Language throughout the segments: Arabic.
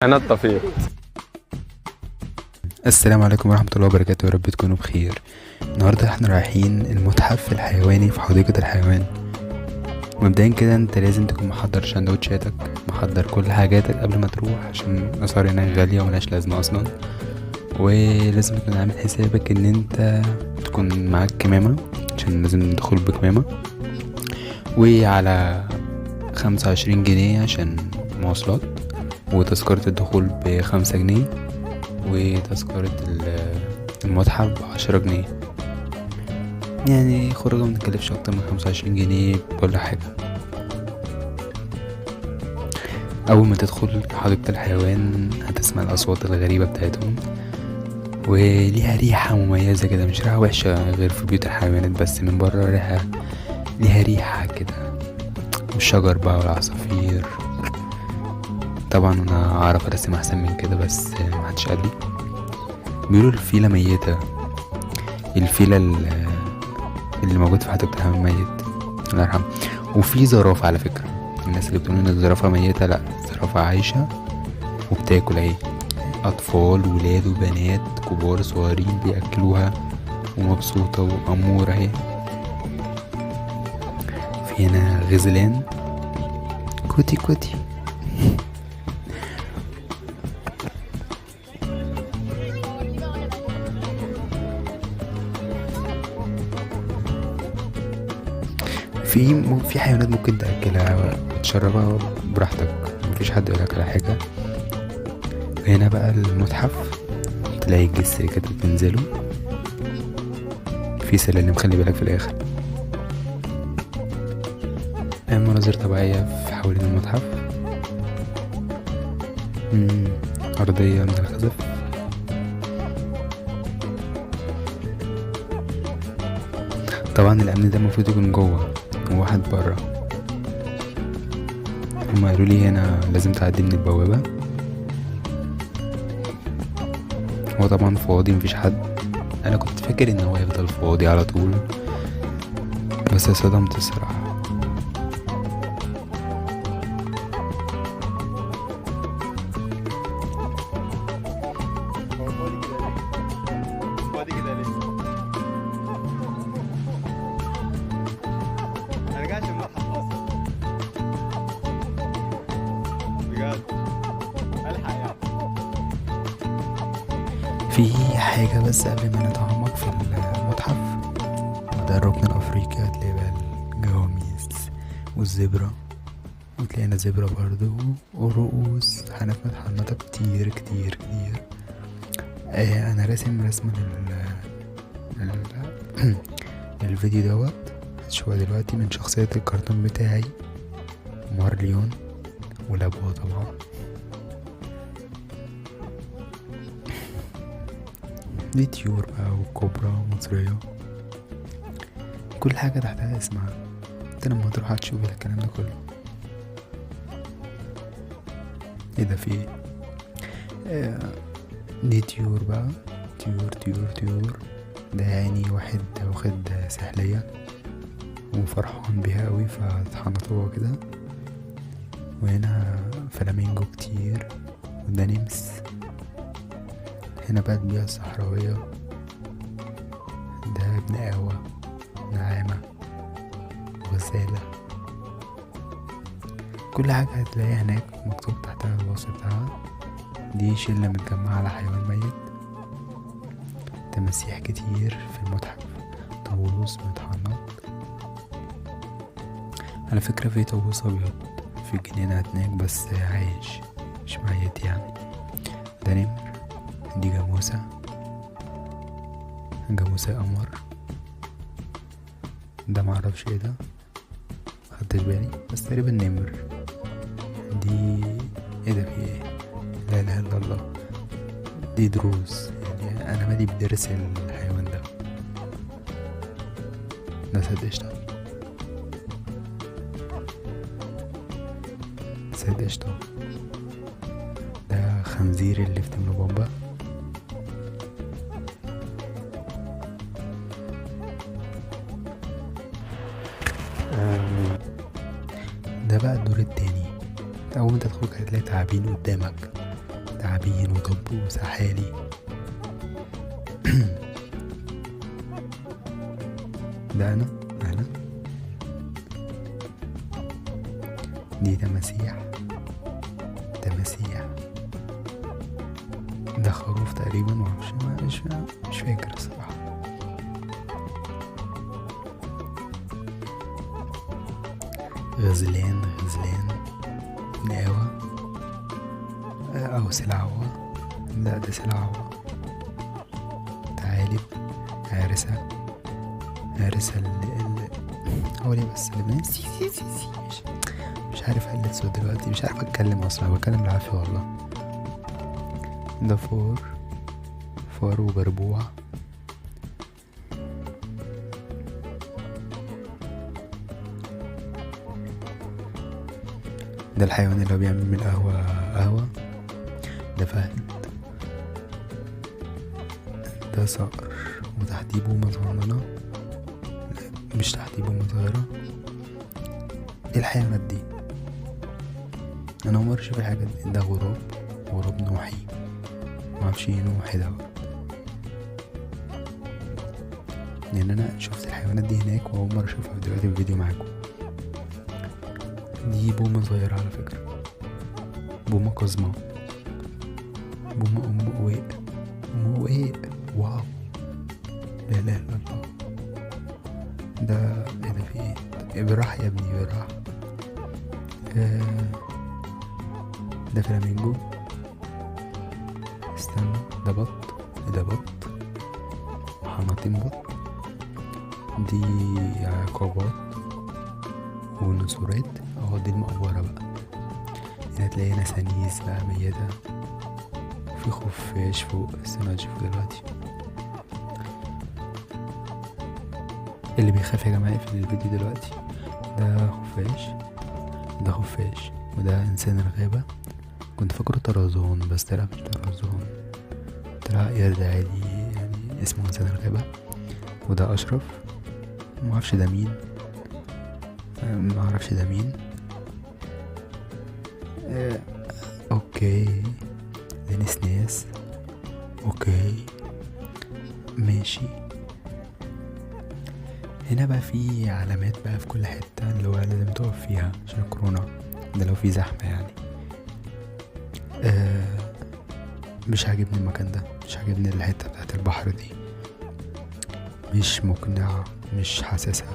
انا الطفيف. السلام عليكم ورحمة الله وبركاته، يا رب تكونوا بخير. النهاردة احنا رايحين المتحف الحيواني في حديقة الحيوان. مبدئيا كده انت لازم تكون محضر سندوتشاتك، محضر كل حاجاتك قبل ما تروح، عشان الاسعار هناك غالية وملهاش لازمة اصلا. ولازم تكون عامل حسابك ان انت تكون معاك كمامة، عشان لازم الدخول بكمامة. وعلى 25 جنيه عشان مواصلات، وتذكرة الدخول ب5 جنيه، وتذكرة المتحف ب10 جنيه. يعني خروجه متكلفش اكتر من 25 جنيه بكل حاجة. اول ما تدخل حديقة الحيوان هتسمع الاصوات الغريبة بتاعتهم، وليها ريحة مميزة كده، مش ريحة وحشة غير في بيوت الحيوانات، بس من بره ريحة، ليها ريحة كده. والشجر بقى والعصافير. طبعا انا اعرف ارسم احسن من كده، بس محدش قال لي. بيقولوا الفيلة ميتة، الفيلة اللي موجود في حديقة الحيوان ميت، الله يرحمه. وفي زرافة على فكرة، الناس اللي بتقول ان الزرافة ميتة، لا، الزرافة عايشة وبتاكل اهي. اطفال، ولاد وبنات، كبار صغيرين بياكلوها، ومبسوطة وامورة اهي. في هنا غزلان، كوتي كوتي. في حيوانات ممكن تاكلها وتشربها براحتك، مفيش حد يقولك على حاجه. هنا بقى المتحف تلاقي الجسر كده تنزله، في سلالم خلي بالك في الاخر. مناظر طبيعيه في حوالين المتحف. ارضيه من الخزف. طبعا الامن ده المفروض يكون جوه وواحد برا. هما قالوا لي هنا لازم تعدي من البوابة. هو طبعا فاضي، مفيش حد. انا كنت فاكر ان هو يفضل فاضي على طول، بس صدمت الصراحة. فاضي كده ليه؟ انا قاعد في المتحف اصلا بجد. الحق يا في حاجة بس قبل ما نتعمق في المتحف، ده الركن الأفريقي. هتلاقي بقى الجواميس والزبرة، وتلاقينا زبرة برضو، ورؤوس حنات متحنطة كتير كتير كتير. أنا راسم رسمة الفيديو دوت هتشوفها دلوقتي من شخصية الكرتون بتاعي، مارليون ولابوها طبعا. دي طيور بقى، وكوبرا مصرية، كل حاجة تحتها اسمها. انت لما تروح هتشوف الكلام ده كله. ايه ده؟ في ايه؟ دي طيور بقى، طيور طيور طيور. ده يعني واحد واخد سحلية وفرحان بيها قوي، فاتحنطوها كده. وهنا فلامينجو كتير، وده نمس. هنا بقى البيئة الصحراوية، ده ابن قهوة، نعامة، غزالة. كل حاجة هتلاقيها هناك مكتوب تحتها الوصف بتاعها. دي شلة متجمعة على حيوان ميت. تماسيح كتير في المتحف، طاووس متحنط. على فكرة في طاووس أبيض في الجنينة هناك، بس عايش مش ميت يعني. ده نمر. دي جاموسة، جاموسة قمر. ده معرفش ايه ده، مخدتش بالي، بس تقريبا نمر. دي ايه ده؟ في ايه؟ لا اله الا الله. دي دروس، يعني انا مالي بدرس الحيوان ده. ده سيد قشطة، سيد قشطة. ده خنزير اللي في تمن بومبا. ده بقى الدور التاني. اول ما تدخل هتلاقي تعابين قدامك، تعابين وضب وسحالي. ده أنا دي تماسيح. ده خروف تقريبا، معرفش، مش فاكر الصراحة. غزلان نقاوة أو سلعوة. لا ده سلعوة. ثعالب. عارسة هو ليه بس اللي مش عارف اقلد صوت دلوقتي، مش عارف اتكلم اصلا، بتكلم بالعافية والله. ده فار وبربوع. ده الحيوان اللي هو بيعمل من القهوة قهوة. ده فهد. ده صقر وتحتيه بومة صغننة، مش تحتيه بومة صغيرة. ايه الحيوانات دي؟ انا عمري اشوف الحاجات دي. ده غراب نوحي، معرفش ايه نوحي دوت، لان انا شفت الحيوانات دي هناك واول مرة اشوفها دلوقتي في الفيديو معاكم. دي بومة صغيرة على فكرة، بومة قزمة، بومة ام قويق. واو، لا اله الا الله. ده ايه ده؟ في ايه؟ براح يا ابني براح. ده فلامينجو. استنى، ده بط. حناطين بط. دي عقابات ونسورات. دي المقبرة بقى. هنا تلاقي نسانيس بقى ميتة، في خفاش فوق، استنى هتشوفه دلوقتي. اللي بيخاف يا جماعة في الفيديو دلوقتي. ده خفاش وده انسان الغابة. كنت فاكره طرزان بس طلع مش طرزان، طلع قرد عادي يعني، اسمه انسان الغابة. وده اشرف، معرفش ده مين. اوكي. ده نسناس. اوكي ماشي. هنا بقى في علامات بقى في كل حتة اللي هو لازم تقف فيها عشان الكورونا، ده لو في زحمة يعني. مش عاجبني المكان ده، مش عاجبني الحتة بتاعت البحر دي، مش مقنعة، مش حاسسها.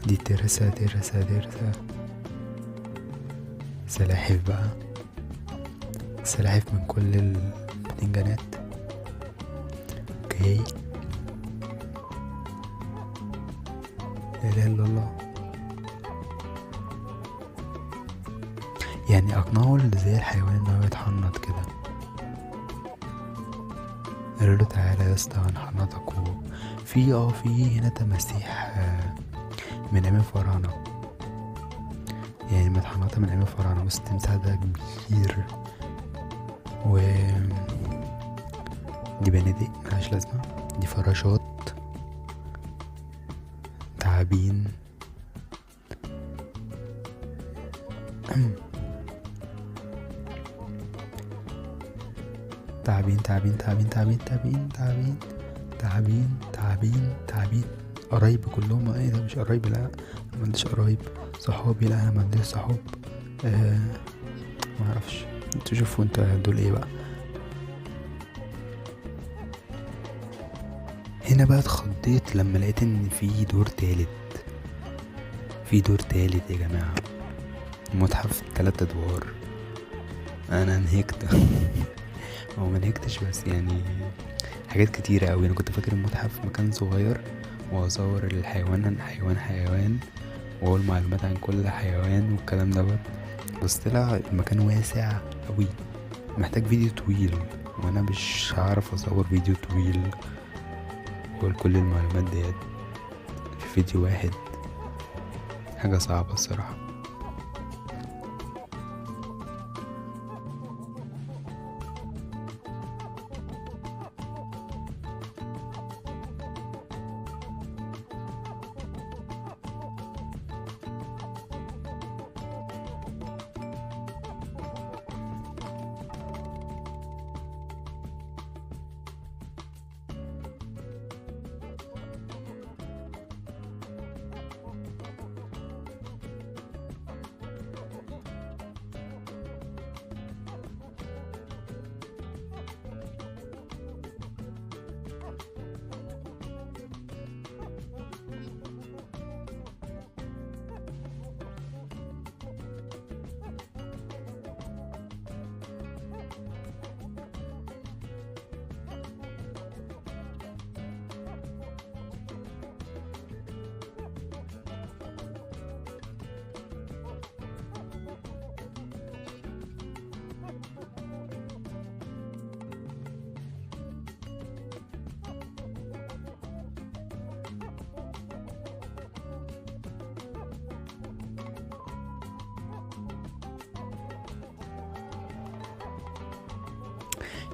دي ترسة. سلاحف بقى، سلاحف من كل البتنجانات. اوكي، لا اله الا الله. يعني اقنعه زي الحيوان ان هو يتحنط كده. قال له تعالى يا اسطى هنحنطك. في هنا تماسيح من ايام الفراعنه، يعني متحنطه من ايام الفراعنه. بس التمساح ده كبير، و دي بنادق ملهاش لازمه. دي فراشات، تعابين. تعابين قرايب كلهم. ايه ده؟ مش قرايب، لا انا ما عنديش قرايب. صحابي، لا انا ما عنديش صحاب. ما اعرفش، انتوا شوفوا انت دول ايه بقى. هنا بقى اتخضيت لما لقيت ان في دور تالت يا جماعة. متحف 3 أدوار. انا نهكت. هو ما نهكتش بس يعني حاجات كتيرة اوي. انا كنت فاكر المتحف مكان صغير واصور الحيوان حيوان واقول معلومات عن كل حيوان والكلام دوت، بس طلع المكان واسع اوي، محتاج فيديو طويل، وانا مش هعرف اصور فيديو طويل واقول كل المعلومات ديت في فيديو واحد. حاجة صعبة الصراحة.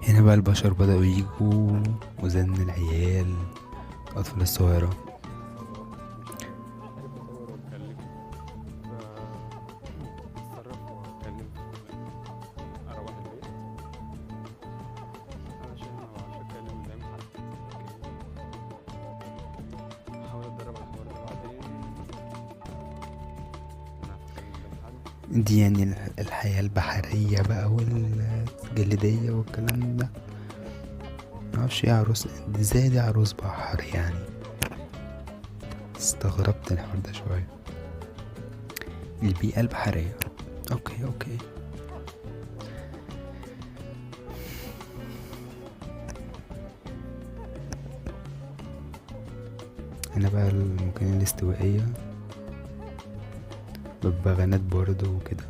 هنا بقى البشر بدأوا يجوا، وزن العيال، الأطفال الصغيرة. بحب اصور واتكلم، اتصرف واتكلم اروح البيت علشان ما بعرفش اتكلم قدام حد. احاول اتدرب على الحوار ده بعدين انا هتكلم قدام حد. دي يعني الحياة البحرية بقى والجليدية والكلام ده. معرفش ايه عروس، ازاي دي عروس بحر يعني؟ استغربت الحوار ده شوية. البيئة البحرية، اوكي. هنا بقى المكان الاستوائية، ببغانات برضو وكده.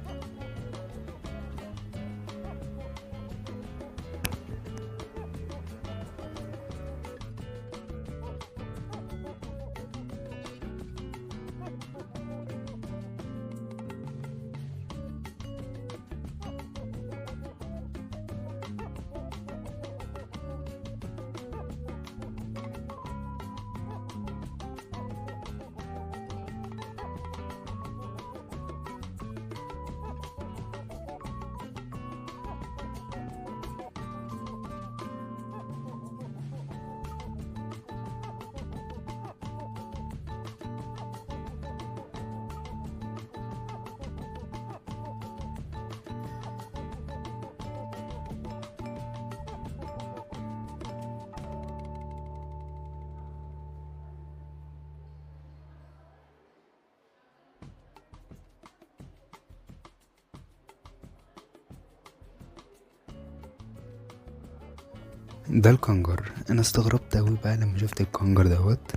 ده الكنجر. انا استغربت اوي بقى لما شفت الكنجر دوت.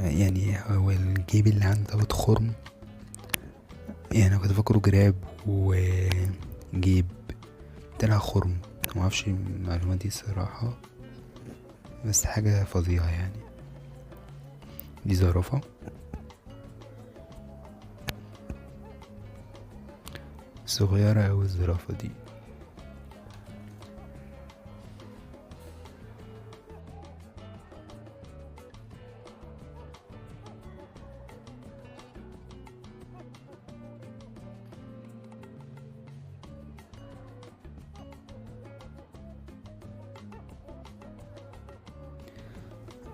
يعني هو الجيب اللي عنده دوت خرم، يعني انا كنت فاكره جراب وجيب، طلع خرم. معرفش المعلومة دي الصراحة، بس حاجة فظيعة يعني. دي زرافة صغيرة اوي الزرافة دي.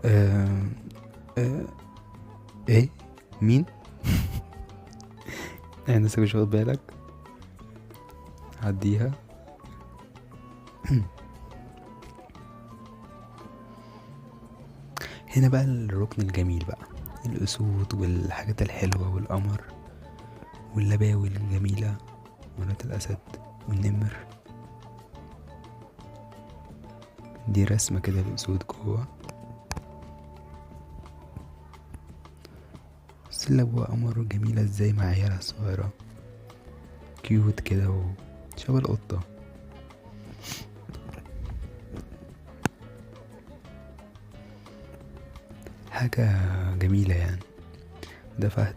آه آه ايه مين؟ انا لسه مش واخد بالك، عديها. هنا بقى الركن الجميل بقى، الأسود والحاجات الحلوة والقمر واللباوي الجميلة، مرات الأسد والنمر. دي رسمة كده الأسود جوه، سلة قمر جميلة ازاي مع عيالها الصغيرة، كيوت كده وشبه القطة. حاجة جميلة يعني. ده فهد.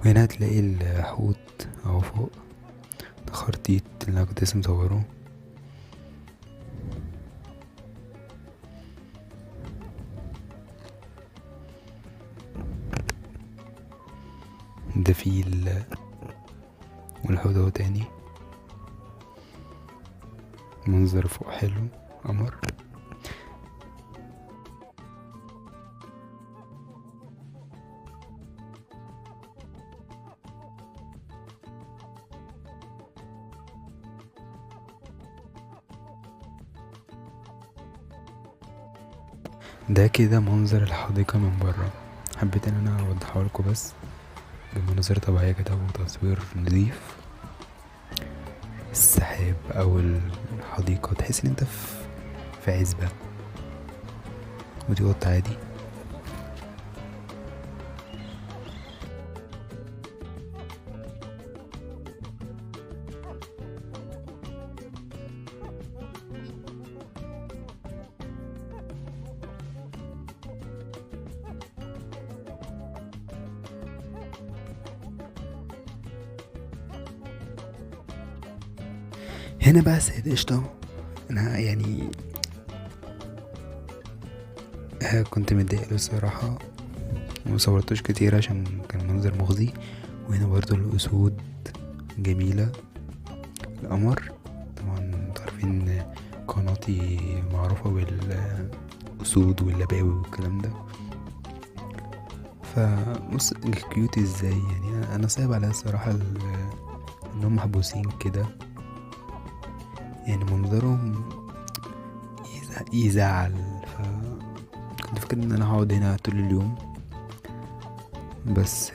وهنا هتلاقي الحوت اهو فوق، ده خرتيت اللي انا كنت لسه مصوره. ده فيل، والحوت اهو تاني. منظر فوق حلو، قمر. ده كده منظر الحديقة من برا. حبيت ان انا اوضحه لكم بس بمناظر طبيعية كده وتصوير نضيف. السحاب او الحديقة تحس ان انت في عزبة، ودي قطة عادي. هنا بقى السيد قشطة، انا يعني كنت متضايق له الصراحة، ومصورتوش كتير عشان كان منظر مغزي. وهنا برضو الأسود جميلة، القمر طبعا انتوا عارفين قناتي معروفة بالأسود واللباوي والكلام ده. فبص كيوت ازاي، يعني انا صعب عليا الصراحة انهم محبوسين كده، يعني منظرهم يزعل. كنت فاكر ان انا هقعد هنا طول اليوم، بس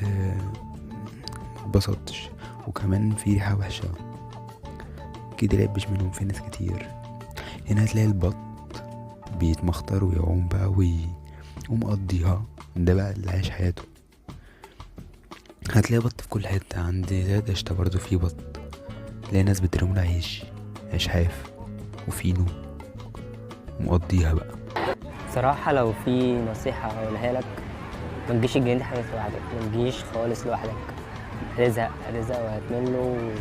متبسطتش. وكمان في ريحة وحشة كده لعبش منهم في ناس كتير. هنا هتلاقي البط بيتمخطر ويعوم بقى ومقضيها، ده بقى اللي عايش حياته. هتلاقي بط في كل حتة، عند زاد قشطة برضو في بط، تلاقي ناس بترمي عيش حاف وفينو ومقضيها بقى. صراحة لو في نصيحة أقولها لك، ما تجيش الجنينة حاجة لوحدك، ما تجيش خالص لوحدك، هتزهق وهتمل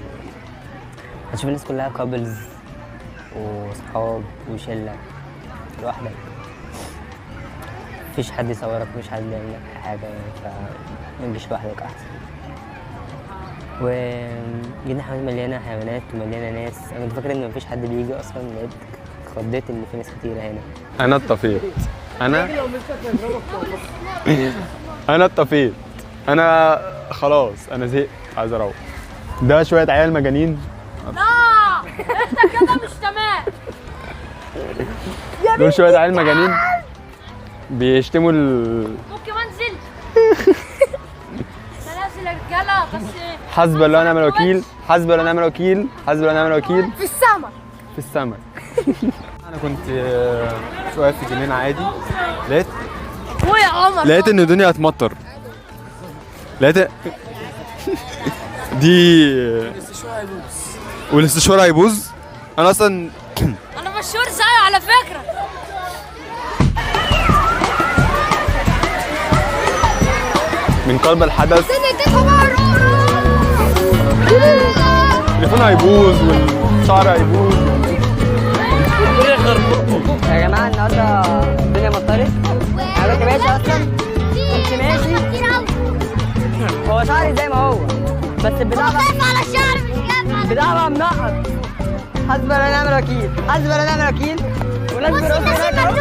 هتشوف الناس كلها كابلز وصحاب وشلة، لوحدك مفيش حد يصورك، مفيش حد يعمل لك حاجة، فما تجيش لوحدك أحسن. وجنينة حيوانات مليانة حيوانات ومليانة ناس، أنا كنت فاكر إن مفيش حد بيجي أصلا، لقيت اتخضيت إن في ناس كتيرة هنا. انا اتطفيت، انا اتطفيت، انا خلاص انا زهقت عايز اروح. ده شويه عيال مجانين، لا انت كده مش تمام. دول شويه عيال مجانين بيشتموا ممكن انزل. انا نازل يا رجاله بس. حسب الله ونعم الوكيل، حسب الله ونعم الوكيل، حسب الله ونعم الوكيل في السماء، في السمك. انا كنت شويه في جنينه عادي، ويا عمر لقيت ان الدنيا هتمطر، لقيت دي والاستشوار هيبوظ. انا اصلا انا مشهور زيه على فكره. من قلب الحدث التليفون هيبوظ والشعر هيبوظ. يا جماعة النهاردة الدنيا مطرت، أنا كنت ماشي أصلا، كنت ماشي هو شعري زي ما هو، بس البتاع بقى على الشعر مش جايب. البتاع بقى منقط. حسبي الله ونعم الوكيل، حسبي الله ونعم الوكيل، وناس بيرقصوا هناك أهو.